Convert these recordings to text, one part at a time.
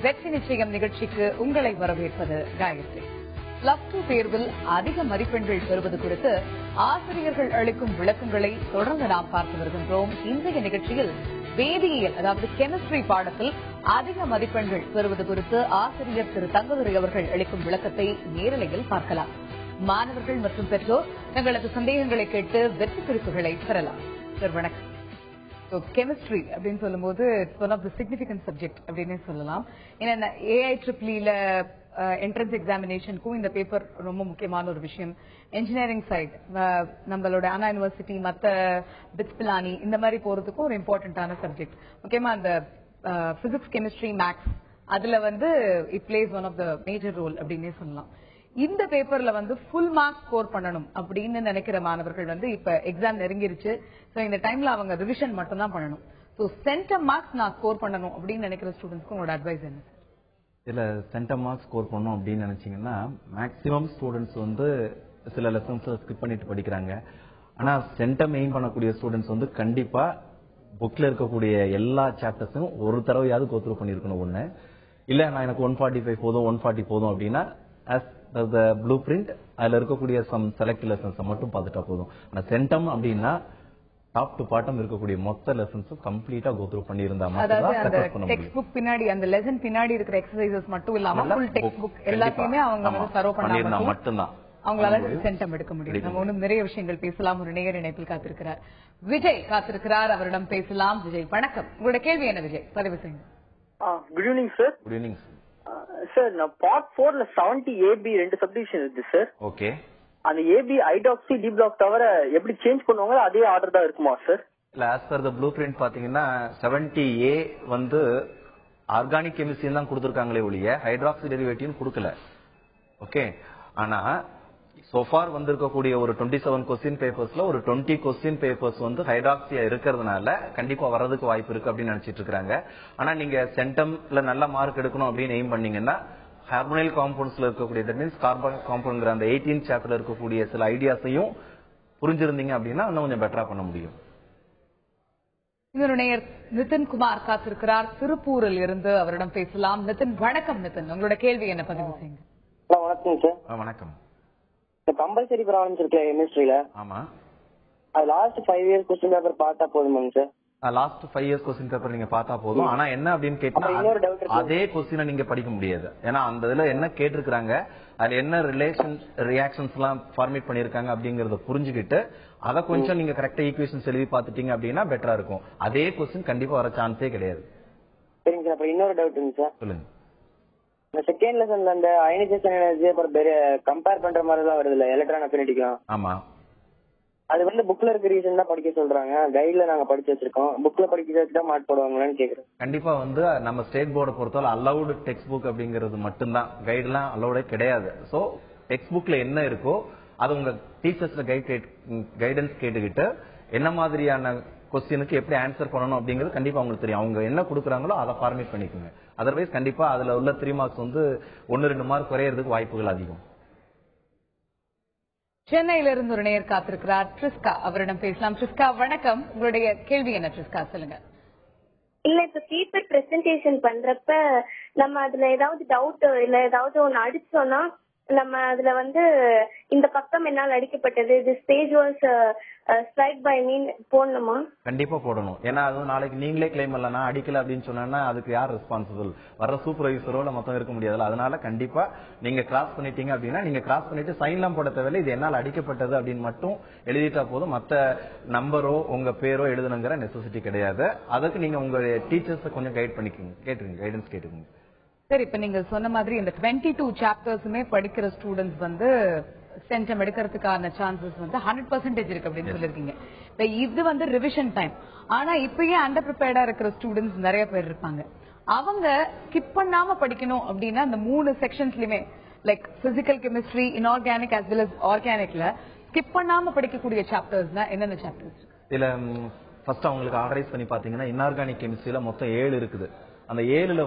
வெற்றி நிச்சயம் நிகழ்ச்சிக்கு உங்களை வரவேற்பது காயத்ரி. +2 தேர்வில் அதிக மதிப்பெண்கள் பெறுவது குறித்து ஆசிரியர்கள் அளிக்கும் விளக்கங்களை தொடர்ந்து நாம் பார்த்து வருகின்றோம். இன்றைய நிகழ்ச்சியில் வேதியியல், அதாவது கெமிஸ்ட்ரி பாடத்தில் அதிக மதிப்பெண்கள் பெறுவது குறித்து ஆசிரியர் திரு தங்கதுரை அவர்கள் அளிக்கும் விளக்கத்தை நேரலையில் பார்க்கலாம். மாணவர்கள் மற்றும் பெற்றோர் தங்களது சந்தேகங்களை கேட்டு வெற்றி குறிப்புகளை பெறலாம். சார் வணக்கம். கெமிஸ்ட்ரி அப்படின்னு சொல்லும் போது it's one of the significant subject அப்படின்னு சொல்லலாம். ஏன்னா AIEEE என்ட்ரன்ஸ் எக்ஸாமினேஷனுக்கும் இந்த பேப்பர் ரொம்ப முக்கியமான ஒரு விஷயம். இன்ஜினியரிங் சைட் நம்மளோட அண்ணா யூனிவர்சிட்டி, மற்ற பிட்ஸ் பிலானி இந்த மாதிரி போறதுக்கும் ஒரு இம்பார்ட்டன்டான சப்ஜெக்ட். முக்கியமா அந்த பிசிக்ஸ், கெமிஸ்ட்ரி, மேக்ஸ் அதுல it plays one of the major role அப்படின்னே சொல்லலாம். இந்த பேப்பர்ல ஃபுல் மார்க்ஸ் ஸ்கோர் பண்ணணும் அப்படின்னு நினைக்கிற மாணவர்கள் இப்ப எக்ஸாம் நெருங்கிருச்சு. சோ இந்த டைம்ல அவங்க ரிவிஷன் மட்டும் தான் பண்ணணும். சோ சென்டம் மார்க்ஸ் நான் ஸ்கோர் பண்ணணும் அப்படின்னு நினைக்கிற ஸ்டூடெண்ட்ஸ்க்கு உங்களோட அட்வைஸ் என்ன? இதுல சென்டம் மார்க்ஸ் ஸ்கோர் பண்ணணும் அப்படின்னு நினைச்சீங்கன்னா மேக்ஸிமம் ஸ்டூடெண்ட்ஸ் சில லெசன்ஸ் ஸ்கிப் பண்ணிட்டு படிக்கிறாங்க. ஆனா சென்டம் எய்ம் பண்ணக்கூடிய ஸ்டூடெண்ட்ஸ் கண்டிப்பா புக்ல இருக்கக்கூடிய எல்லா சாப்டர்ஸும் ஒரு தடவையாவது கோத்ரூ பண்ணிருக்கணும். ஒண்ணு இல்ல, நான் எனக்கு 145 போதும் 140 போதும் அப்படின்னா ப்ளூ பிரிண்ட் அதுல இருக்கக்கூடிய சம் செலக்ட் லெசன்ஸ் மட்டும் பார்த்துட்டா போதும். ஆனா சென்டம் அப்படின்னா டாப் டு பாட்டம் இருக்கக்கூடிய மொத்த லெசன்ஸும் கம்ப்ளீட்டா கோத்ரூ பண்ணியிருந்தா டெக்ஸ்ட் புக் பின்னாடி அந்த லெசன் பின்னாடி இருக்கிற எக்ஸசைசஸ் மட்டும் இல்லாம ஃபுல் டெக்ஸ்ட் புக் எல்லாத்தையுமே அவங்க சர்வ் பண்ணா மட்டும்தான் அவங்களால சென்டம் எடுக்க முடியும். நம்ம இன்னும் நிறைய விஷயங்கள் பேசலாம். ஒரு நேயர் இணைப்பில் காத்திருக்கிறார், விஜய் காத்திருக்கிறார், அவரிடம் பேசலாம். விஜய் வணக்கம். உங்களோட கேள்வி என்ன விஜய்? பதிவு செய்யுங்க. Good evening sir. Good evening sir. நான் பார்ட் 4ல 70 AB ரெண்டு சப்டிவிஷன் இருக்கு சார். ஓகே. அந்த AB ஹைட்ராக்சி டி பிளாக் தவிர எப்படி சேஞ்ச் பண்ணுவாங்க? அதே ஆர்டர் தான் இருக்குமா சார்? இல்ல, as per the blueprint பாத்தீங்கன்னா 70A ஆர்கானிக் கெமிஸ்ட்ரி தான் கொடுத்திருக்காங்களே ஒழிய ஹைட்ராக்சி டெரிவேட்டிவ் கொடுக்கல. ஓகே. ஆனா சோஃபார் வந்திருக்கக்கூடிய ஒரு 27 கொஸ்டின் பேப்பர்ஸ்ல ஒரு 20 கொஸ்டின் பேப்பர்ஸ் ஹைட்ராக்சியா இருக்கிறதுனால கண்டிப்பா வர்றதுக்கு வாய்ப்பு இருக்கு அப்படின்னு நினைச்சிட்டு இருக்காங்க. ஆனா நீங்க சென்டம்ல நல்ல மார்க் எடுக்கணும் அப்படின்னு எய்ம் பண்ணீங்கன்னா ஹார்மோனியல் காம்பவுண்ட்ஸ்ல இருக்கக்கூடிய, தட் மீன்ஸ் கார்பன் காம்பவுண்ட் அந்த 18th சாப்டர்ல இருக்கக்கூடிய சில ஐடியாஸையும் புரிஞ்சிருந்தீங்க அப்படின்னா இன்னும் கொஞ்சம் பெட்டரா பண்ண முடியும். இன்னொரு நேயர் நிதின் குமார் காத்திருக்கிறார், திருப்பூரில் இருந்து, அவரிடம் பேசலாம். நிதின் வணக்கம். நிதின், உங்களோட கேள்வி என்ன? பதிவு செய்யுங்க. வணக்கம் சார். வணக்கம். கம்பல்சரி ப்ராப்ளம்ஸ் இருக்கு கெமிஸ்ட்ரியில. ஆமா. அது லாஸ்ட் 5 இயர்ஸ் क्वेश्चन பேப்பர் பார்த்தா போதுமாங்க sir? Last 5 years question paper நீங்க பார்த்தா போதும். ஆனா என்ன அப்படின்னு கேட்டா அதே கொஸ்டினை நீங்க படிக்க முடியாது. ஏன்னா அந்த இதுல என்ன கேட்டிருக்காங்க, அதுல என்ன ரியாக்ஷன்ஸ் எல்லாம் ஃபார்மேட் பண்ணிருக்காங்க அப்படிங்கறத புரிஞ்சுக்கிட்டு அதை கொஞ்சம் நீங்க கரெக்டா ஈக்குவேஷன்ஸ் எழுதி பாத்துட்டீங்க அப்படின்னா பெட்டரா இருக்கும். அதே கொஸ்டின் கண்டிப்பா வர சான்ஸே கிடையாது. சரிங்க சார். அப்புறம் இன்னொரு டவுட்டுங்க சார். சொல்லுங்க. இந்த செகண்ட் லெசன்ல அந்த அயனைசேஷன் எனர்ஜி அப்புறம் கம்பேர் பண்ற மாதிரி தான் வருது இல்ல, எலக்ட்ரான் அஃபினிட்டிக்கும். ஆமா. அது புக்ல இருக்க ரீசன் தான் படிக்க சொல்றாங்க. கைட்ல நாங்க படிச்சு வச்சிருக்கோம். புக்ல படிக்க வச்சுட்டா மார்க் போடுவாங்களான்னு கேக்குறேன். கண்டிப்பா நம்ம ஸ்டேட் போர்டை பொறுத்தவரை அலௌடு டெக்ஸ்ட் புக் அப்படிங்கிறது மட்டும்தான், கைட்லாம் அலௌடே கிடையாது. சோ டெக்ஸ்ட் புக்ல என்ன இருக்கோ அது உங்க டீச்சர்ஸ்ல கைடன்ஸ் கேட்டுக்கிட்டு என்ன மாதிரியான கொஸ்டினுக்கு எப்படி ஆன்சர் பண்ணணும் அப்படிங்கிறது கண்டிப்பா உங்களுக்கு தெரியும். அவங்க என்ன கொடுக்குறாங்களோ அதை ஃபார்மேட் பண்ணிக்கோங்க. அதர்வைஸ் கண்டிப்பா அதுல உள்ள 3 மார்க்ஸ் 1-2 மார்க் குறையறதுக்கு வாய்ப்புகள் அதிகம். சென்னையிலிருந்து ஒரு நேயர் காத்திருக்கிறார், ட்ரிஸ்கா, அவரிடம் பேசலாம். ட்ரிஸ்கா வணக்கம். உங்களுடைய கேள்வி என்ன ட்ரிஸ்கா? சொல்லுங்க. இல்ல, இப்ப பேப்பர் பிரசன்டேஷன் பண்றப்ப நம்ம அதுல ஏதாவது டவுட் இல்ல ஏதாவது ஒண்ணு அடிச்சோம்னா நம்ம அதுல இந்த பக்கம் என்னால் அடிக்கப்பட்டது, this page was strike by me போடணுமா? கண்டிப்பா போடணும். ஏன்னா அது நாளைக்கு நீங்களே கிளைம் பண்ணலாம், அடிக்கல அப்படின்னு சொன்னா அதுக்கு யார் ரெஸ்பான்சிபிள்? வர்ற சூப்பர்வைசரோ மொத்தம் இருக்க முடியாதுல்ல. அதனால கண்டிப்பா நீங்க கிராஸ் பண்ணிட்டீங்க அப்படின்னா நீங்க கிராஸ் பண்ணிட்டு சைன்லாம் போட தேவையில்லை, இது என்னால் அடிக்கப்பட்டது அப்படின்னு மட்டும் எழுதிட்டா போதும். மத்த நம்பரோ உங்க பேரோ எழுதணுங்கிற நெசசிட்டி கிடையாது. அதுக்கு நீங்க உங்க டீச்சர்ஸ் கொஞ்சம் கைட் பண்ணிக்கோங்க, கைடன்ஸ் கேட்டுக்கோங்க. சரி, இப்ப நீங்க சொன்ன மாதிரி இந்த 22 சாப்டர்ஸுமே படிக்கிற ஸ்டூடெண்ட்ஸ் சென்டம் எடுக்கிறதுக்கான சான்சஸ் 100% இருக்கு அப்படின்னு சொல்லிருக்கீங்க. இப்ப இது ரிவிஷன் டைம். ஆனா இப்பயே அண்டர் ப்ரிப்பேர்டா இருக்கிற ஸ்டூடெண்ட்ஸ் நிறைய பேர் இருப்பாங்க. அவங்க ஸ்கிப் பண்ணாம படிக்கணும் அப்படின்னா அந்த 3 செக்ஷன்ஸ்லயுமே like physical, chemistry, inorganic as well as ஆர்கானிக்ல ஸ்கிப் பண்ணாம படிக்கக்கூடிய சாப்டர்ஸ்னா என்னென்ன சாப்டர்ஸ்? இதுல ஃபர்ஸ்ட் அவங்களுக்கு ஆர்கனைஸ் பண்ணி பாத்தீங்கன்னா இன்ஆர்கானிக் கெமிஸ்ட்ரியில மொத்தம் 7 இருக்குது. அந்த 7ல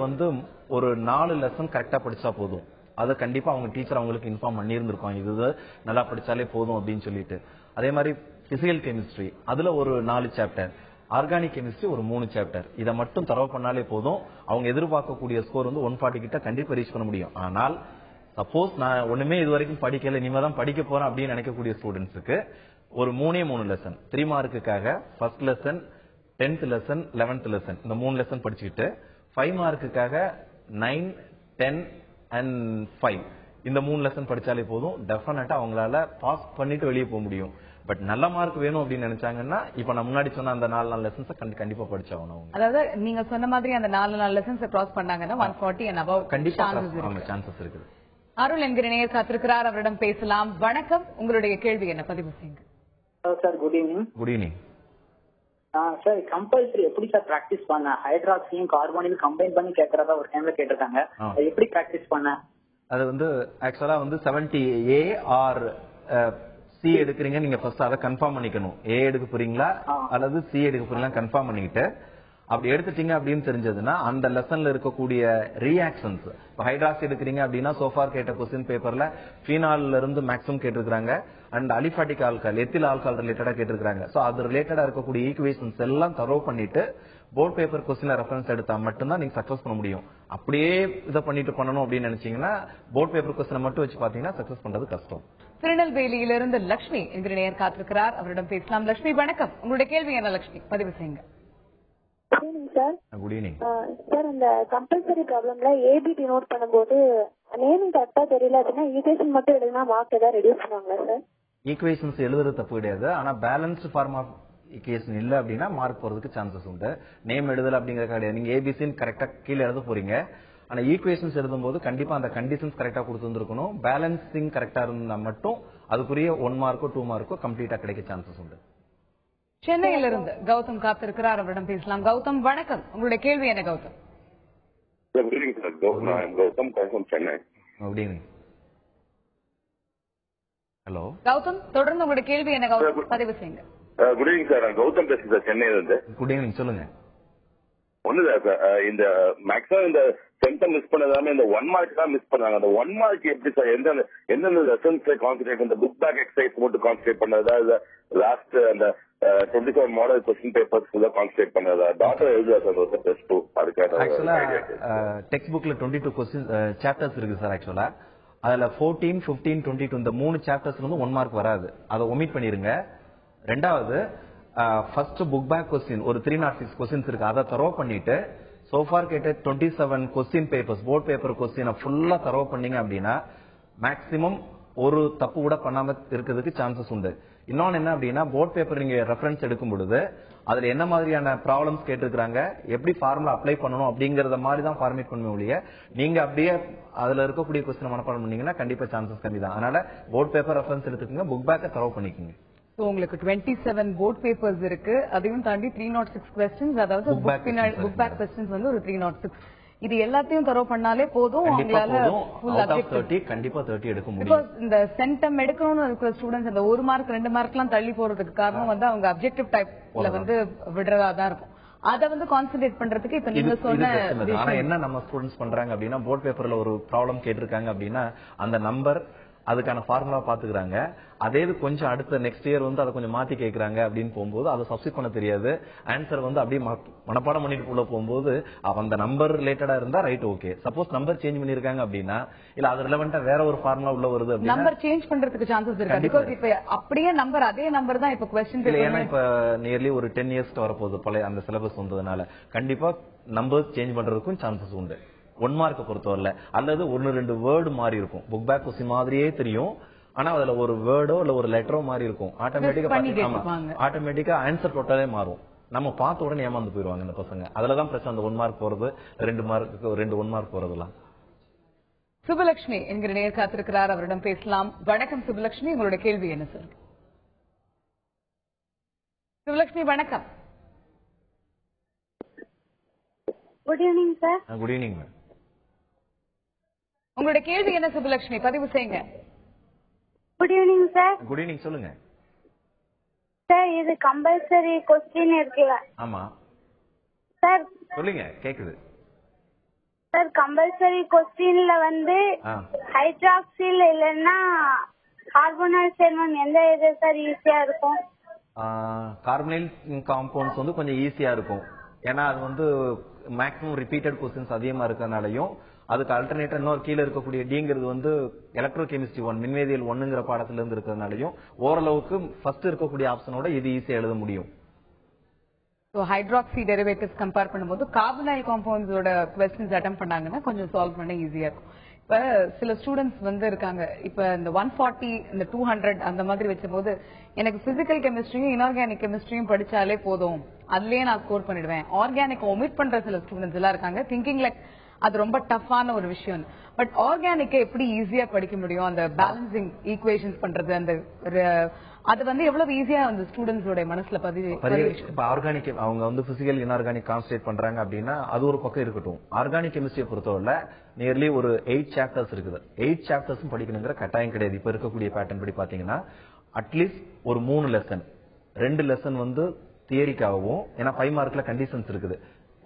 ஒரு 4 லெசன் கரெக்டா படிச்சா போதும். அதை கண்டிப்பா அவங்க டீச்சர் அவங்களுக்கு இன்ஃபார்ம் பண்ணியிருந்திருக்கோம், இது நல்லா படிச்சாலே போதும் அப்படின்னு சொல்லிட்டு. அதே மாதிரி பிசிக்கல் கெமிஸ்ட்ரி அதுல ஒரு 4 சாப்டர், ஆர்கானிக் கெமிஸ்ட்ரி ஒரு 3 சாப்டர். இதை மட்டும் தரவு பண்ணாலே போதும். அவங்க எதிர்பார்க்கக்கூடிய ஸ்கோர் வந்து 140 கிட்ட கண்டிப்பா ரீச் பண்ண முடியும். ஆனால் சப்போஸ் நான் ஒண்ணுமே இது வரைக்கும் படிக்கல, இனிமேதான் படிக்க போறேன் அப்படின்னு நினைக்கக்கூடிய ஸ்டூடெண்ட்ஸுக்கு ஒரு 3 லெசன் 3 மார்க்குக்காக first lesson, 10th lesson, 11th lesson இந்த 3 லெசன் படிச்சுக்கிட்டு 5 மார்க்குக்காக 9, 10 அண்ட் 5 இந்த 3 லெசன் படிச்சாலே போதும். டெஃபினட்டா அவங்களால பாஸ் பண்ணிட்டு வெளியே போக முடியும். பட் நல்ல மார்க் வேணும் அப்படின்னு நினைச்சாங்கன்னா இப்ப நான் முன்னாடி சொன்ன அந்த 4 லெசன்ஸ் கண்டிப்பா படிச்சாகணும். அதாவது நீங்க சொன்ன மாதிரி அந்த 4 லெசன்ஸ் கிராஸ் பண்ணாங்கன்னா 140 and above கண்டிப்பா சான்சஸ் இருக்குது. அருள் என்கிற நேயர் காத்திருக்கிறார், அவரிடம் பேசலாம். வணக்கம், உங்களுடைய கேள்வி என்ன? பதிவு செய்யுங்க. Sir good evening. Good evening sir. Compulsory எப்படி சார் பிராக்டிஸ் பண்ண? ஹைட்ராக்சியும் கார்பனையும் கம்பைன் பண்ணி கேட்கறதா ஒரு டைம்ல கேட்டிருக்காங்க. எப்படி பிராக்டிஸ் பண்ண? அது வந்து ஆக்சுவலா வந்து 70A ஆர் சி எடுக்கிறீங்க. நீங்க ஃபர்ஸ்ட் அதை கன்ஃபார்ம் பண்ணிக்கணும். ஏ எடுக்க போறீங்களா அல்லது சி எடுக்க போறீங்களா கன்ஃபார்ம் பண்ணிக்கிட்டு அப்படி எடுத்துட்டீங்க அப்படின்னு தெரிஞ்சதுன்னா அந்த லெசன்ல இருக்கக்கூடிய ரியாக்ஷன்ஸ், இப்போ ஹைட்ராக்சி எடுக்கிறீங்க அப்படின்னா சோஃபார் கேட்ட கொஸ்டின் பேப்பர்ல ஃபீனால்ல இருந்து மேக்ஸிமம் கேட்டிருக்காங்க and aliphatic alcohol, ethyl alcohol ரிலேட்டடா கேட்டிருக்காங்க. சோ அது ரிலேட்டடா இருக்கக்கூடிய ஈக்குவேஷன்ஸ் எல்லாம் தரவு பண்ணிட்டு போர்ட் பேப்பர் கொஸ்டின்ல ரெஃபரன்ஸ் எடுத்தா மட்டும்தான் நீங்க சக்சஸ் பண்ண முடியும். அப்படியே இதை பண்ணிட்டு பண்ணணும் அப்படின்னு நினைச்சீங்கன்னா போர்ட் பேப்பர் கொஸ்டினை மட்டும் வச்சு பாத்தீங்கன்னா சக்சஸ் பண்றது கஷ்டம். திருநெல்வேலியிலிருந்து லட்சுமி என்கிற நேயர் காத்திருக்கிறார், அவரிடம் பேசலாம். லட்சுமி வணக்கம், உங்களுடைய கேள்வி என்ன? லட்சுமி பதிவு செய்யுங்க. Sir good evening sir. இந்த கம்பல்சரி ப்ராப்ளம்ல ஏபிடி நோட் பண்ணும்போது நேமிங் கரெக்டா தெரியல அப்படின்னா ஈக்குவேஷன் மட்டும் எழுதினா மார்க் ஏதாவது ரெடியூஸ் பண்ணுவாங்களா சார்? ஈக்குவேஷன்ஸ் எழுதுறது தப்பு கிடையாது. ஆனா பேலன்ஸ்டு ஃபார்ம் ஆஃப் ஈக்குவேஷன் இல்ல அப்படின்னா மார்க் போறதுக்கு சான்சஸ் உண்டு. நேம் எழுதல அப்படிங்கிற கிடையாது. நீங்க ஏபிசின்னு கரெக்டா கீழே எழுத போறீங்க. ஆனா ஈக்குவேஷன்ஸ் எழுதும் போது கண்டிப்பா அந்த கண்டிஷன்ஸ் கரெக்டா கொடுத்துருக்கணும். பேலன்சிங் கரெக்டா இருந்தா மட்டும் அதுக்குரிய 1 மார்க்கோ 2 மார்க்கோ கம்ப்ளீட்டா கிடைக்க சான்சஸ் உண்டு. சென்னையிலிருந்து கௌதம் காத்திருக்கிறார், அவரிடம் பேசலாம். கௌதம் வணக்கம், உங்களுடைய கேள்வி என்ன? கௌதம் கௌதம் சென்னை. ஹலோ கௌதம், தொடர்ந்து உங்களுடைய கேள்வி என்ன? கௌதம் பதிவு செய்யுங்க. Good evening sir. நான் கௌதம் பேசுறேன் சார், சென்னையில இருந்து. குட் ஈவினிங், சொல்லுங்க. ஒண்ணுதா சார், இந்த மேக்ஸிமம் இந்த சென்டம் மிஸ் பண்ணதாம இந்த 1 மார்க் தான் மிஸ் பண்ணாங்க. அந்த 1 மார்க் எப்படி சார் எந்தெந்த லெசன்ஸ்ல கான்சென்ட்ரேட், இந்த புக் பேக் எக்ஸசைஸ் மட்டும் கான்சென்ட்ரேட் பண்ணதா, லாஸ்ட் அந்த 27 மாடல் கொஸ்டின் பேப்பர்ஸ் கான்சென்ட்ரேட் பண்ணதா? டாக்டர் எழுதுதா சார் டெஸ்ட் 2? அதுக்காக ஆக்சுவலா டெக்ஸ்ட் புக்ல 22 கொஸ்டின் சாப்டர்ஸ் இருக்கு சார். ஆக்சுவலா அதுல 14, 15, 22 இந்த 3 சாப்டர்ஸ் வந்து 1 மார்க் வராது. அதை ஒமிட் பண்ணிருங்க. ரெண்டாவது ஃபர்ஸ்ட் புக் பேக் கொஸ்டின் ஒரு 306 கொஸ்டின்ஸ் இருக்கு. அதை தரவு பண்ணிட்டு சோஃபார் கேட்ட 27 கொஸ்டின் பேப்பர்ஸ் போர்ட் பேப்பர் கொஸ்டினை ஃபுல்லா தரவு பண்ணீங்க அப்படின்னா மேக்சிமம் ஒரு தப்பு கூட பண்ணாம இருக்கிறதுக்கு சான்சஸ் உண்டு. இன்னொன்னு என்ன அப்படின்னா போர்ட் பேப்பர் நீங்க ரெஃபரன்ஸ் எடுக்கும் பொழுது அதுல என்ன மாதிரியான ப்ராப்ளம்ஸ் கேட்டிருக்காங்க, எப்படி ஃபார்முலா அப்ளை பண்ணணும் அப்படிங்கறத மாதிரி தான் ஃபார்மேட் பண்ணுவோம் ஒழிய நீங்க அப்படியே அதுல இருக்கக்கூடிய கொஸ்டின் மனப்பாடம் பண்ணீங்கன்னா கண்டிப்பா சான்சஸ் கம்மி தான். அதனால போர்ட் பேப்பர் ரெஃபரன்ஸ் எடுத்துக்கோங்க, புக் பேக்கை தரவு பண்ணிக்கோங்க. உங்களுக்கு 27 போர்ட் பேப்பர்ஸ் இருக்கு. அதையும் தாண்டி 306 கொஸ்டின்ஸ், அதாவது புக் பேக் கொஸ்டின்ஸ் வந்து ஒரு 306. இது எல்லாத்தையும் தரவு பண்ணாலே போதும். அவங்களால கண்டிப்பா 30 எடுக்க முடியும். இந்த சென்டம் எடுக்கணும்னு இருக்கிற ஸ்டூடெண்ட்ஸ் அந்த 1 மார்க் 2 மார்க் எல்லாம் தள்ளி போறதுக்கு காரணம் வந்து அவங்க அப்ஜெக்டிவ் டைப்ல வந்து விடுறதா தான் இருக்கும். அத வந்து கான்சென்ட்ரேட் பண்றதுக்கு இப்ப நீங்க சொன்ன ஆனா என்ன நம்ம ஸ்டூடெண்ட்ஸ் பண்றாங்க அப்படின்னா போர்ட் பேப்பர்ல ஒரு ப்ராப்ளம் கேட்டிருக்காங்க அப்படின்னா அந்த நம்பர் அதுக்கான ஃபார்முலா பாத்துக்கிறாங்க. அதே இது கொஞ்சம் அடுத்த நெக்ஸ்ட் இயர் வந்து அதை கொஞ்சம் மாத்தி கேட்கறாங்க அப்படின்னு போகும்போது அதை சப்ஸ்டிட் பண்ண தெரியாது. ஆன்சர் வந்து அப்படியே மனப்பாடம் பண்ணிட்டு உள்ள போகும்போது அந்த நம்பர் ரிலேட்டடா இருந்தா right okay. Suppose number change பண்ணிருக்காங்க அப்படின்னா இல்ல அது ரிலவெண்டா வேற ஒரு ஃபார்முலா உள்ள வருது அப்படின்னா நம்பர் சேஞ்ச் பண்றதுக்கு சான்சஸ் இருக்கு. பிகாஸ் இப்ப அப்படியே நம்பர் அதே நம்பர் தான் இப்ப क्वेश्चन இல்ல. ஏன்னா இப்ப நியர்லி ஒரு 10 இயர்ஸ் வரப்போகுது பழைய அந்த சிலபஸ் வந்ததுனால கண்டிப்பா நம்பர்ஸ் சேஞ்ச் பண்றதுக்கும் சான்சஸ் உண்டு. 1 மார்க்கை பொறுத்தவரை அல்லது 1-2 வேர்டு மாறி இருக்கும். புக் பேக் கொஸ்டின் மாதிரியே தெரியும், ஆனா அதுல ஒரு வேர்டோ இல்ல ஒரு லெட்டரோ மாறி இருக்கும். ஆட்டோமேட்டிக்கா ஆன்சர் டோட்டலே மாறும். நம்ம பார்த்த உடனே ஏமாந்து போயிருவாங்க இந்த பசங்க. அதுலதான் பிரச்சனை. அந்த 1 மார்க் போறது 2 மார்க்கு 2 1 மார்க் போறதுலாம். சுபலட்சுமி என்கிற நேர் காத்திருக்கிறார், அவரிடம் பேசலாம். வணக்கம் சுபலட்சுமி, உங்களுடைய கேள்வி என்ன சார்? சுபலட்சுமி வணக்கம். Good evening sir. Good evening ma'am. உங்களுடைய கேள்வி என்ன சுபலட்சுமி? பதிவு செய்யுங்க. Good evening sir. Good evening, சொல்லுங்க சார். இது கம்பல்சரி கொஸ்டின் இருக்குல்ல? ஆமா சார். சொல்லுங்க, கேக்குது சார். கம்பல்சரி கொஸ்டின்ல வந்து ஹைட்ராக்சில் இல்லைன்னா கார்போனைல் சேர்மம் எந்த இது சார் ஈஸியா இருக்கும்? கார்பனைல் காம்பவுண்ட்ஸ் வந்து கொஞ்சம் ஈஸியா இருக்கும். ஏன்னா அது வந்து மேக்ஸிமம் ரிப்பீட்டட் கொஸ்டின்ஸ் அதிகமா இருக்கறனாலயும் அதுக்கு அல்டர்னேட்டர் இன்னொரு கீழே இருக்கக்கூடிய டிங்கிறது வந்து எலக்ட்ரோ கெமிஸ்ட்ரி 1 மின்வேதியியல் 1ங்கிற பாடத்துல இருந்து இருக்கிறதுனாலயும் ஓரளவுக்கு ஃபர்ஸ்ட் இருக்கக்கூடிய ஆப்ஷனோட இது ஈஸியா எழுத முடியும். ஹைட்ராக்சி டெரிவேட்டிவ்ஸ் கம்பேர் பண்ணும்போது கார்பனைல் காம்பவுண்ட்ஸோட क्वेश्चंस அட்டெம்ப்ட் பண்ணாங்கன்னா கொஞ்சம் சால்வ் பண்ண ஈஸியா இருக்கும். இப்ப சில ஸ்டூடெண்ட்ஸ் வந்து இருக்காங்க, இப்ப இந்த 140 இந்த 200 அந்த மாதிரி வச்சபோது எனக்கு பிசிக்கல் கெமிஸ்ட்ரியும் இன்ஆர்கானிக் கெமிஸ்ட்ரியும் படிச்சாலே போதும், அதுலயே நான் ஸ்கோர் பண்ணிடுவேன். ஆர்கானிக் ஒமிட் பண்ற சில ஸ்டூடெண்ட்ஸ் எல்லாம் இருக்காங்க, திங்கிங் லைக் அது ரொம்ப டஃப்பான ஒரு விஷயம். பட் ஆர்கானிக்கை எப்படி ஈஸியா படிக்க முடியும்? அந்த பேலன்சிங் ஈக்குவேஷன்ஸ் பண்றது அந்த அது வந்து எவ்வளவு ஈஸியா அந்த ஸ்டூடெண்ட்ஸோட மனசுல இப்ப ஆர்கானிக் அவங்க வந்து பிசிக்கல் இன்ஆர்கானிக் கான்சன்ட்ரேட் பண்றாங்க அப்படின்னா அது ஒரு பக்கம் இருக்கட்டும். ஆர்கானிக் கெமிஸ்ட்ரியை பொறுத்தவரை நியர்லி ஒரு 8 சாப்டர்ஸ் இருக்குது. 8 சாப்டர்ஸும் படிக்கணுங்கிற கட்டாயம் கிடையாது. இப்ப இருக்கக்கூடிய பேட்டர்ன் படி பாத்தீங்கன்னா அட்லீஸ்ட் ஒரு 3 லெசன், 2 லெசன் வந்து தியரிக்காகவும், ஏன்னா 5 மார்க்ல கண்டிஷன்ஸ் இருக்குது.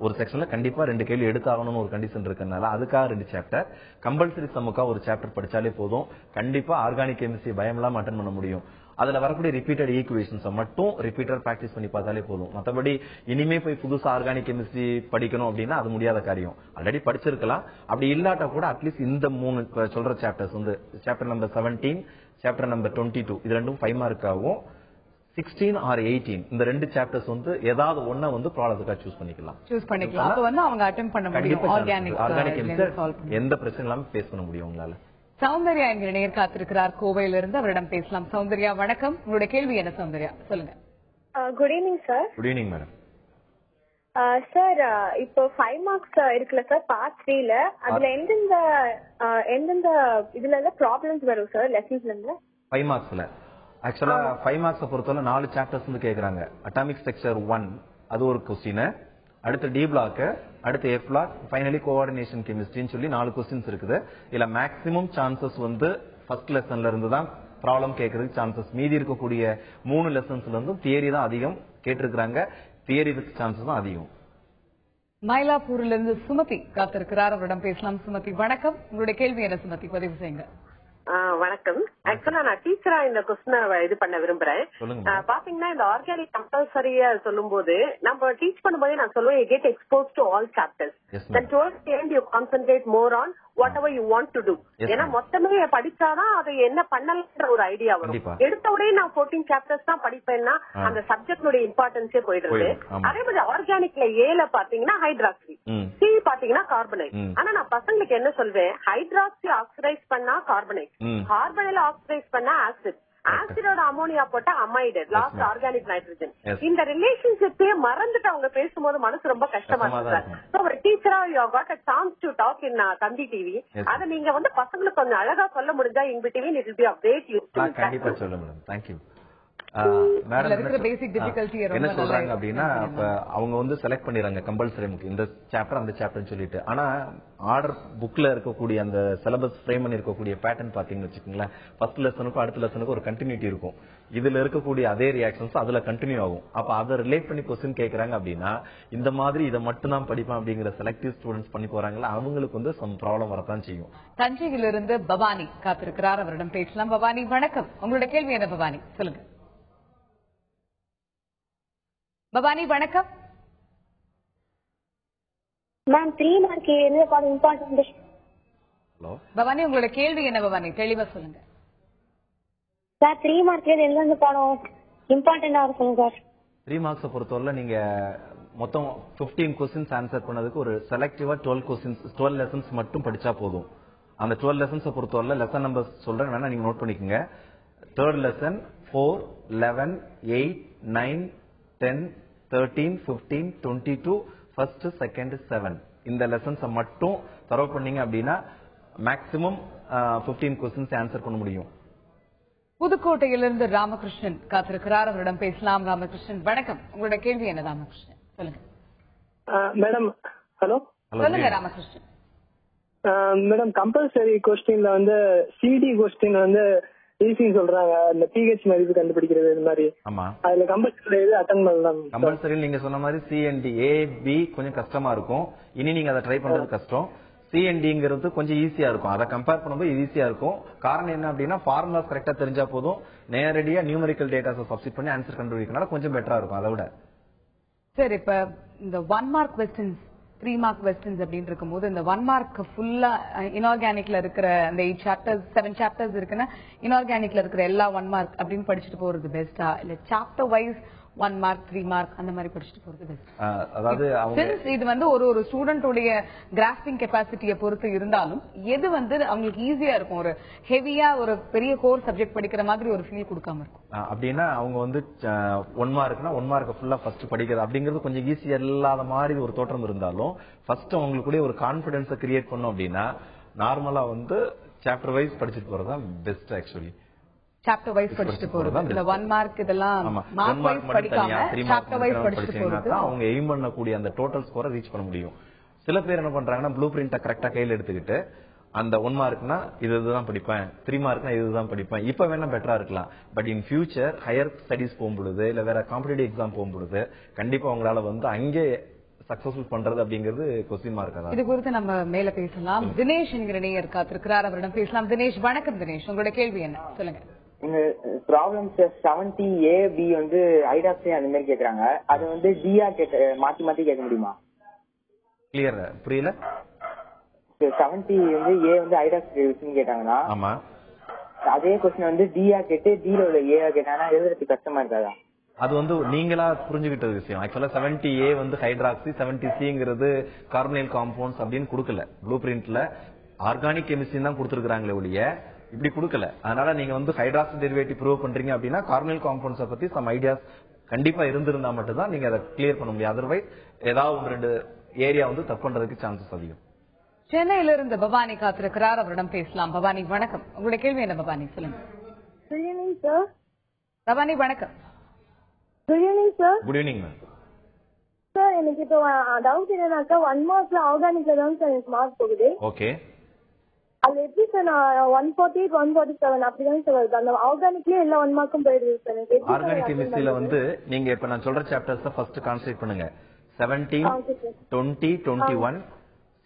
ஒரு செக்ஷன்ல கண்டிப்பா 2 கேள்வி எடுத்தாகணும்னு ஒரு கண்டிஷன் இருக்கறனால அதுக்காக 2 சாப்டர், கம்பல்சரி சம்முக்கா ஒரு சாப்டர் படிச்சாலே போதும். கண்டிப்பா ஆர்கானிக் கெமிஸ்ட்ரி பயம்லாம் அட்டெண்ட் பண்ண முடியும். அதுல வரக்கூடிய ரிப்பீட்டட் ஈக்குவேஷன்ஸ் மட்டும் ரிப்பீட்டர் பிராக்டிஸ் பண்ணி பார்த்தாலே போதும். மற்றபடி இனிமே போய் புதுசா ஆர்கானிக் கெமிஸ்ட்ரி படிக்கணும் அப்படின்னா அது முடியாத காரியம். ஆல்ரெடி படிச்சிருக்கலாம். அப்படி இல்லாட்டா கூட அட்லீஸ்ட் இந்த 3 சொல்ற சாப்டர்ஸ் வந்து சாப்டர் நம்பர் 17, சாப்டர் நம்பர் 22 இது ரெண்டும் 5 மார்க்காகவும், 16 or 18 இந்த 2 சாப்டர்ஸ் வந்து ஏதாவது ஒண்ண வந்து ப்ராப்ளத்துக்காக சூஸ் பண்ணிக்கலாம். அப்ப வந்து அவங்க அட்டெம்ப்ட் பண்ண முடியும். ஆர்கானிக் கெமிஸ்ட்ரி எந்த பிரச்சனை இல்லாம ஃபேஸ் பண்ண முடியும் உங்களால. சௌந்தர்யா என்கிற நேயர் காத்திருக்கிறார் கோவையிலிருந்து, அவரிடம் பேசலாம். சௌந்தர்யா வணக்கம், உங்களுடைய கேள்வி என்ன? சௌந்தர்யா சொல்லுங்க. Good evening sir. Good evening madam. Sir இப்போ 5 மார்க்ஸ் இருக்குல்ல சார் பார்ட் 3ல, அதுல எந்தெந்த இதுல ப்ராப்ளம்ஸ் வரும் சார் லெசன்ஸ்ல இருந்து? 5 மார்க்ஸ்ல ஆக்சுவலா 5 மார்க்ஸ் பொறுத்தவரை 4 சாப்டர்ஸ் வந்து கேக்குறாங்க. அட்டாமிக் ஸ்ட்ரக்சர் 1 அது ஒரு क्वेश्चन, அடுத்து டி பிளாக், அடுத்து எஃப் பிளாக், ஃபைனலி கோஆர்டினேஷன் கெமிஸ்ட்ரின்னு சொல்லி 4 क्वेश्चंस இருக்குது. இதுல மேக்ஸிமம் சான்சஸ் வந்து ஃபர்ஸ்ட் லெசன்ல இருந்து தான் ப்ராப்ளம் கேட்கறதுக்கு சான்சஸ். மீதி இருக்கக்கூடிய 3 லெசன்ஸ்ல இருந்து தியரி தான் அதிகம் கேட்டிருக்காங்க. தியரிக்கு சான்சஸ் தான் அதிகம். மயிலாப்பூர்ல இருந்து சுமதி காத்திருக்கிறார், அவரிடம் பேசலாம். சுமதி வணக்கம், உங்களுடைய கேள்வி என்ன? சுமதி பதிவு செய்யுங்க. வணக்கம். ஆக்சுவலா நான் டீச்சரா இந்த கொஸ்டினை இது பண்ண விரும்புறேன். பாத்தீங்கன்னா இந்த ஆர்கானிக் கம்பல்சரியா சொல்லும் போது நம்ம டீச் பண்ணும்போது நான் சொல்லுவேன், you get exposed to all chapters. Then towards the end you concentrate more on whatever you want to do. ஏன்னா மொத்தமே படிச்சாதான் அது என்ன பண்ணலன்ற ஒரு ஐடியா வரும். எடுத்த உடனே நான் 14 சாப்டர்ஸ் தான் படிப்பேன்னா அந்த சப்ஜெக்டோட இம்பார்ட்டன்ஸே போயிடுது. அதே மாதிரி ஆர்கானிக்ல ஏல பாத்தீங்கன்னா ஹைட்ராக்சி, சி பாத்தீங்கன்னா கார்பனைட். ஆனா நான் பசங்களுக்கு என்ன சொல்வேன், ஹைட்ராக்சி ஆக்சிடைஸ் பண்ணா கார்பனைட், கார்பனைல ஆக்சிடைஸ் பண்ணா ஆசிட், ஆசிடோட அமோனியா போட்டா அமைடு, லாஸ்ட் ஆர்கானிக் நைட்ரஜன். இந்த ரிலேஷன்ஷிப்பே மறந்துட்டு அவங்க பேசும்போது மனசு ரொம்ப கஷ்டமா இருக்கு. சோ ஒரு டீச்சரா you have got a chance to talk in Thanthi TV. அத நீங்க வந்து பசங்களுக்கு கொஞ்சம் அழகா சொல்ல முடிஞ்சா in between it will be a great use. கண்டிப்பா சொல்லுங்க மேடம். Thank you. மேடம் என்ன சொல்றாங்க அப்படின்னா அவங்க வந்து செலக்ட் பண்ணிடுறாங்க கம்பல்சரி இந்த சாப்டர் அந்த சாப்டர்னு சொல்லிட்டு. ஆனா ஆர்டர் புக்ல இருக்கக்கூடிய அந்த சிலபஸ் ஃப்ரேம் பண்ணி இருக்கக்கூடிய பேட்டர்ன் பாத்தீங்கன்னு வச்சுக்கோங்களேன், ஃபர்ஸ்ட் லெசனுக்கும் அடுத்த லெசனுக்கும் ஒரு கண்டினியூட்டி இருக்கும். இதுல இருக்கக்கூடிய அதே ரியாக்ஷன்ஸ் அதுல கண்டினியூ ஆகும். அப்ப அதை ரிலேட் பண்ணி கொஸ்டின் கேட்கறாங்க அப்படின்னா இந்த மாதிரி இதை மட்டும் தான் படிப்பான் அப்படிங்கிற செலக்டிவ் ஸ்டூடெண்ட்ஸ் பண்ணி போறாங்களா, அவங்களுக்கு வந்து சம் ப்ராப்ளம் வரத்தான் செய்யும். தஞ்சையிலிருந்து பவானி காத்திருக்கிறார், அவரிடம் பேசலாம். பவானி வணக்கம், உங்களுடைய கேள்வி என்ன? பவானி சொல்லுங்க. பவானி வணக்கம். மேம் 3 மார்க் என்ன பாடம் இம்பார்ட்டன்ட்? ஹலோ பவானி, உங்களோட கேள்வி என்ன? பவானி தெளிவா சொல்லுங்க. சார் 3 மார்க் எந்த பாடம் இம்பார்ட்டன்டா இருக்கும் சார்? 3 மார்க்ஸ் பொறுத்தவரை நீங்க மொத்தம் 15 क्वेश्चंस ஆன்சர் பண்ணதுக்கு ஒரு செலக்டிவா 12 லெசன்ஸ் மட்டும் படிச்சா போதும். அந்த 12 லெசன்ஸ் பொறுத்தவரை லெசன் நம்பர் சொல்றேன், வேணா நீங்க நோட் பண்ணிக்கோங்க. 3rd லெசன் 4, 11, 8, 9, 10, 13, 15, 22, first, second, 7 இந்த லெசன்ஸ் மட்டும் தரவு பண்ணீங்க அப்படின்னா மேக்ஸிமம் 15 क्वेश्चंस ஆன்சர் பண்ண முடியும். புதுக்கோட்டையிலிருந்து ராமகிருஷ்ணன் காத்திருக்கிறார், அவரிடம் பேசலாம். ராமகிருஷ்ணன் வணக்கம், உங்களுடைய கேள்வி என்ன? ராமகிருஷ்ணன் சொல்லுங்க. Madam hello. சொல்லுங்க ராமகிருஷ்ணன். மேடம் கம்பல்சரி கொஸ்டின்ல வந்து சிடி கொஸ்டின் வந்து ஈஸின்னு சொல்றாங்க, இந்த பிஹெச் மதிப்பு கண்டுபிடிக்கிறது இந்த மாதிரி. ஆமா, அதுல கம்பல்சரி இது அட்டெண்ட் பண்ணலாம். கம்பல்சரி நீங்க சொன்ன மாதிரி சி அண்ட் ஏ பி கொஞ்சம் கஷ்டமா இருக்கும். இனி நீங்க அதை ட்ரை பண்றது கஷ்டம். சிஎன்டிங்கிறது கொஞ்சம் ஈஸியா இருக்கும். அதை கம்பேர் பண்ணும்போது ஈஸியா இருக்கும். காரணம் என்ன அப்படின்னா ஃபார்முலாஸ் கரெக்டா தெரிஞ்சா போதும், நேரடியா நியூமெரிக்கல் டேட்டாஸை சப்ஸ்டிட் பண்ணி ஆன்சர் கண்டுபிடிக்கனால கொஞ்சம் பெட்டரா இருக்கும் அதை விட. சார் இப்ப இந்த 1 மார்க் கொஸ்டின்ஸ் 3 மார்க் கொஸ்டின்ஸ் அப்படின்னு இருக்கும்போது இந்த 1 மார்க் ஃபுல்லா இன்ஆர்கானிக்ல இருக்கிற அந்த 8 சாப்டர்ஸ் 7 சாப்டர்ஸ் இருக்குன்னா இன்ஆர்கானிக்ல இருக்கிற எல்லா 1 மார்க் அப்படின்னு படிச்சுட்டு போறது பெஸ்டா, இல்ல சாப்டர் வைஸ் 1 மார்க் 3 மார்க் அந்த மாதிரி படிச்சுட்டு போறது பெஸ்ட்? அதாவது இது வந்து ஒரு ஸ்டூடெண்டோடைய கிராஸ்பிங் கெப்பாசிட்டியை பொறுத்து இருந்தாலும் எது வந்து அவங்களுக்கு ஈஸியா இருக்கும், ஒரு ஹெவியா ஒரு பெரிய கோர் சப்ஜெக்ட் படிக்கிற மாதிரி ஒரு ஃபீல் கொடுக்காம இருக்கும் அப்படின்னா அவங்க வந்து 1 மார்க்னா 1 மார்க் ஃபுல்லா ஃபர்ஸ்ட் படிக்கிறது அப்படிங்கிறது கொஞ்சம் ஈஸியா இல்லாத மாதிரி ஒரு தோற்றம் இருந்தாலும் ஃபர்ஸ்ட் அவங்களுக்குள்ளே ஒரு கான்பிடன்ஸை கிரியேட் பண்ணும் அப்படின்னா நார்மலா வந்து சாப்டர் வைஸ் படிச்சுட்டு போறதுதான் பெஸ்ட். ஆக்சுவலி சாப்டர் வைஸ் படிச்சுட்டு போறது, இந்த 1 மார்க் இதெல்லாம் மார்க் வைஸ் படிக்காம சாப்டர் வைஸ் படிச்சுட்டு போறது அவங்க எய்ம் பண்ணக்கூடிய அந்த டோட்டல் ஸ்கோரை ரீச் பண்ண முடியும். சில பேர் என்ன பண்றாங்கன்னா ப்ளூ பிரிண்ட கரெக்டா கையில எடுத்துக்கிட்டு அந்த 1 மார்க்னா இதுதான் படிப்பேன், 3 மார்க்னா இதுதான் படிப்பேன், இப்ப வேணா பெட்டரா இருக்கலாம். But in future higher studies போகும்பொழுது இல்ல வேற காம்படிட்டிவ் எக்ஸாம் போகும்பொழுது கண்டிப்பா அவங்களால வந்து அங்கே சக்சஸ்ஃபுல் பண்றது அப்படிங்கிறது கொஸ்டின் மார்க் தான். இது குறித்து நம்ம மேல பேசலாம். தினேஷ் என்கிற நேயர் காத்திருக்கிறார், அவரிடம் பேசலாம். தினேஷ் வணக்கம். தினேஷ் உங்களோட கேள்வி என்ன சொல்லுங்க. இந்த ப்ராப்ளம்ஸ் 70A-B வந்து ஐடாக்ஸே அந்த மாதிரி கேக்குறாங்க, அது வந்து டிஆ மாத்தி மாத்தி கேட்க முடியுமா? கிளியர் புரியல. 70 வந்து ஏ வந்து ஐடாக்ஸ் கேட்டாங்கன்னா ஆமா, அதே கொஸ்டின் வந்து டிஆ கேட்டு டில உள்ள ஏஆ கேட்டாங்கன்னா எழுதுறதுக்கு கஷ்டமா இருக்காதா? அது வந்து நீங்களா புரிஞ்சுக்கிட்ட விஷயம். ஆக்சுவலா 70A வந்து ஹைட்ராக்சி, 70C கார்பனைல் காம்பவுண்ட்ஸ் அப்படின்னு கொடுக்கல. ப்ளூ பிரிண்ட்ல ஆர்கானிக் கெமிஸ்ட்ரி தான் கொடுத்துருக்காங்களே ஒழிய இப்படி கொடுக்கல. அதனால நீங்க வந்து ஹைட்ராக்சி டெரிவேட்டிவ் ப்ரூவ் பண்றீங்க அப்படின்னா கார்பனைல் காம்பவுண்ட்ஸை பத்தி சம் ஐடியாஸ் கண்டிப்பா இருந்திருந்தா மட்டும் தான் நீங்க அதை கிளியர் பண்ண முடியும். அதர்வைஸ் ஏதாவது 2 ஏரியா வந்து தப்பு பண்றதுக்கு சான்சஸ் அதிகம். சென்னையில இருந்து பவானி காத்திருக்கிறார், அவரிடம் பேசலாம். பவானி வணக்கம். உங்களுடைய கேள்வி என்ன பவானி சொல்லுங்க. Good evening sir. பவானி வணக்கம். Good evening sir. Good evening ma'am. Sir எனக்கு இப்போ டவுட் என்னன்னாக்கா 1 மார்க்ல ஆர்கானிக்ல தான் சார் எனக்கு மார்க் போகுது. ஓகே. அது எப்படி சார் நான் 148 147 அப்படிதான் சார் வருது. அந்த ஆர்கானிக்லயே எல்லா 1 மார்க்கும் போயிடுது சார். ஆர்கானிக் கெமிஸ்ட்ரியில வந்து நீங்க இப்ப நான் சொல்ற சாப்டர்ஸ் ஃபர்ஸ்ட் கான்சென்ட்ரேட் பண்ணுங்க. 17, 20, 21,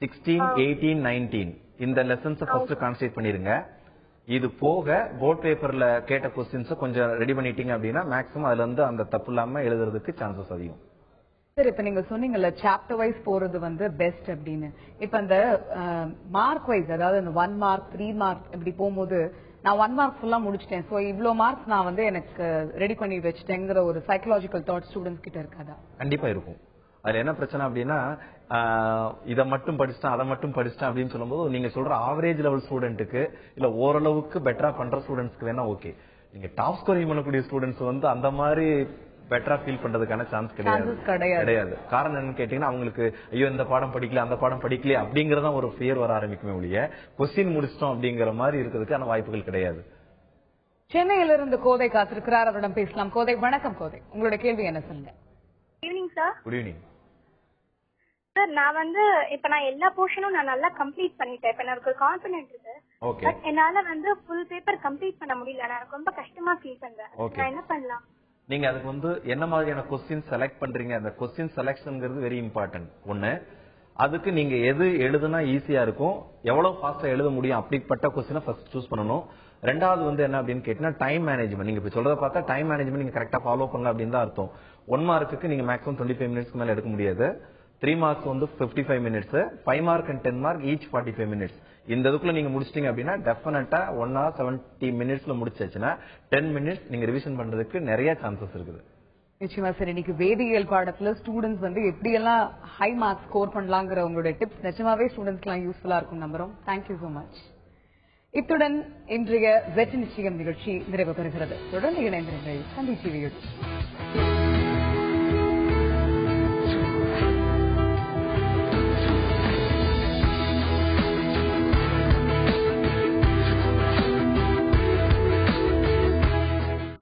16, 18, 19 இந்த லெசன்ஸ் ஃபர்ஸ்ட் கான்சென்ட்ரேட் பண்ணிருங்க. இது போக போர்ட் பேப்பர்ல கேட்ட क्वेश्चंस கொஞ்சம் ரெடி பண்ணிட்டீங்க அப்படின்னா மேக்ஸிமம் அதுல இருந்து அந்த தப்பு இல்லாம எழுதுறதுக்கு சான்சஸ் அதிகம். சார் இப்ப நீங்க சொன்னீங்கல்ல சாப்டர் வைஸ் போறது வந்து பெஸ்ட் அப்படின்னு. இப்ப அந்த மார்க் வைஸ் அதாவது அந்த 1 மார்க் 3 மார்க் இப்படி போகும்போது நான் 1 மார்க் ஃபுல்லா முடிச்சிட்டேன், சோ இவ்ளோ மார்க்ஸ் நான் வந்து எனக்கு ரெடி பண்ணி வச்சிட்டேங்கிற ஒரு சைக்காலஜிக்கல் தாட் ஸ்டூடெண்ட்ஸ் கிட்ட இருக்காதா? கண்டிப்பா இருக்கும். அதுல என்ன பிரச்சனை அப்படின்னா இதை மட்டும் படிச்சுட்டேன் அதை மட்டும் படிச்சுட்டேன் அப்படின்னு சொல்லும்போது நீங்க சொல்ற ஆவரேஜ் லெவல் ஸ்டூடெண்ட்டுக்கு இல்ல ஓரளவுக்கு பெட்டரா பண்ற ஸ்டூடெண்ட்ஸ்க்கு வேணா ஓகே. நீங்க டாப் ஸ்கோரிங் பண்ணக்கூடிய ஸ்டூடெண்ட்ஸ் வந்து அந்த மாதிரி பெட்டரா ஃபீல் பண்றதுக்கான சான்ஸ் கிடையாது. காரணம் என்னன்னு கேட்டீங்கன்னா அவங்களுக்கு ஐயோ இந்த பாடம் படிக்கல அந்த பாடம் படிக்கல அப்படிங்கறதான் ஒரு ஃபியர் வர ஆரம்பிக்குமே ஒழிய கொஸ்டின் முடிச்சிட்டோம் அப்படிங்கிற மாதிரி இருக்கிறதுக்கான வாய்ப்புகள் கிடையாது. சென்னையில இருந்து கோதை காத்திருக்கிறார், அவரிடம் பேசலாம். கோதை வணக்கம். கோதை உங்களோட கேள்வி என்ன சொல்லுங்க. Evening sir. Good evening sir. நான் வந்து இப்ப நான் எல்லா போர்ஷனும் நான் நல்லா கம்ப்ளீட் பண்ணிட்டேன். இப்ப எனக்கு ஒரு கான்ஃபிடன்ட் இருக்கு. பட் என்னால வந்து ஃபுல் பேப்பர் கம்ப்ளீட் பண்ண முடியல. நான் எனக்கு ரொம்ப கஷ்டமா ஃபீல் பண்றேன். நான் என்ன பண்ணலாம்? நீங்க அதுக்கு வந்து என்ன மாதிரியான கொஸ்டின் செலக்ட் பண்றீங்க, அந்த கொஸ்டின் செலக்ஷன்ங்கிறது வெரி இம்பார்ட்டன்ட். ஒண்ணு, அதுக்கு நீங்க எது எழுதுனா ஈஸியா இருக்கும், எவ்வளவு ஃபாஸ்டா எழுத முடியும் அப்படிப்பட்ட கொஸ்டினை ஃபர்ஸ்ட் சூஸ் பண்ணணும். ரெண்டாவது வந்து என்ன அப்படின்னு கேட்டீங்கன்னா டைம் மேனேஜ்மெண்ட். நீங்க இப்ப சொல்றத பார்த்தா டைம் மேனேஜ்மெண்ட் நீங்க கரெக்டா ஃபாலோ பண்ணல அப்படின்னு தான் அர்த்தம். 1 மார்க்குக்கு நீங்க மேக்ஸிமம் 25 மினிட்ஸ்க்கு மேல எடுக்க முடியாது. 3 மார்க்ஸ் வந்து 55 minutes, 5 mark and 10 mark each 45 minutes. இந்த இதுக்குள்ள நீங்க முடிச்சிட்டீங்க அப்படின்னா டெஃபினட்டா 1 hour 70 மினிட்ஸ்ல முடிச்சாச்சுன்னா 10 மினிட்ஸ் நீங்க ரிவிஷன் பண்றதுக்கு நிறைய சான்சஸ் இருக்குது. நிச்சயமா சார். இன்னைக்கு வேதியியல் பாடத்துல ஸ்டூடெண்ட்ஸ் வந்து எப்படி எல்லாம் ஹை மார்க்ஸ் ஸ்கோர் பண்ணலாங்கிற உங்களுடைய டிப்ஸ் நிஜமாவே ஸ்டூடெண்ட்ஸ்க்கு யூஸ்ஃபுல்லா இருக்கும் நம்புறோம். Thank you so much. இத்துடன் இன்றைய வெற்றி நிச்சயம் நிகழ்ச்சி நிறைவு பெறுகிறது. தொடர்ந்து இணைந்திருங்கள் சந்தி டிவியோடு.